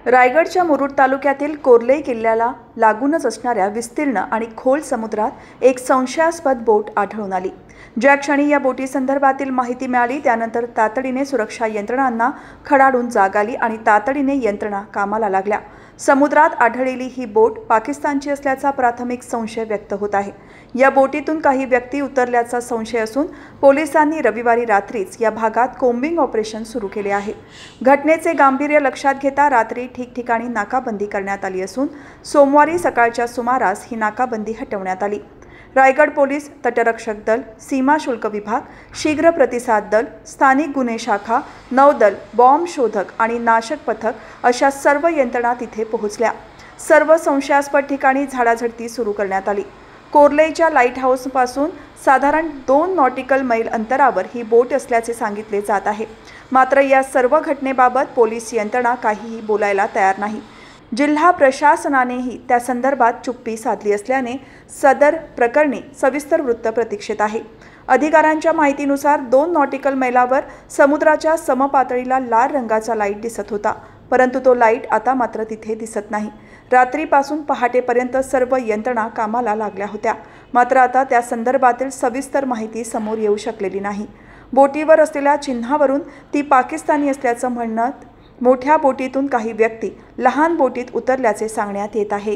रायगडच्या मुरुड तालुक्यातील कोर्ले किल्ल्याला लागूनच असणाऱ्या विस्तीर्ण आणि खोल समुद्रात एक संशयास्पद बोट आढळून आली। ज्या क्षणी या बोटीसंदर्भातील माहिती मिळाली त्यानंतर तातडीने सुरक्षा यंत्रणांना खडाळून जाग आली आणि तातडीने यंत्रणा कामाला लागल्या। समुद्रात आढळलेली ही बोट पाकिस्तानची असल्याचा प्राथमिक संशय व्यक्त होत आहे। या बोटीतून काही व्यक्ती उतरल्याचा संशय असून पोलिसांनी रविवारी रात्रीच या भागात कोम्बिंग ऑपरेशन सुरू केले आहे। घटनेचे गांभीर्य लक्षात घेता रात्री ठिकठिकाणी नाकाबंदी करण्यात आली असून सोमवारी सकाळच्या सुमारास ही नाकाबंदी हटवण्यात आली। रायगड पोलीस, तटरक्षक दल, सीमा शुल्क विभाग, शीघ्र प्रतिसाद दल, स्थानिक गुन्हे शाखा, नौदल, बॉम्ब शोधक आणि नाशक पथक अशा सर्व यंत्रणा तिथे पोहोचल्या। सर्व संशयास्पद ठिकाणी झाडाझडती सुरू करण्यात आली। कोर्लेच्या लाईट हाऊसपासून साधारण 2 नॉटिकल मैल अंतरावर ही बोट असल्याचे सांगितले जात आहे। मात्र या सर्व घटनेबाबत पोलीस यंत्रणा काहीही बोलायला तयार नाही। जिल्हा प्रशासनानेही त्या संदर्भात चुप्पी साधली असल्याने सदर प्रकरणी सविस्तर वृत्त प्रतीक्षेत आहे। अधिकाऱ्यांच्या माहितीनुसार 2 नॉटिकल मैलावर समुद्राच्या समपातळीला लाल रंगाचा लाईट दिसत होता, परंतु तो लाईट आता मात्र तिथे दिसत नाही। रात्रीपासून पहाटेपर्यंत सर्व यंत्रणा कामाला लागल्या होत्या, मात्र आता त्या संदर्भातील सविस्तर माहिती समोर येऊ शकलेली नाही। बोटीवर असलेल्या चिन्हावरून ती पाकिस्तानी असल्याचं म्हणत मोठ्या बोटीतून काही व्यक्ती लहान बोटीत उतरल्याचे सांगण्यात येत आहे।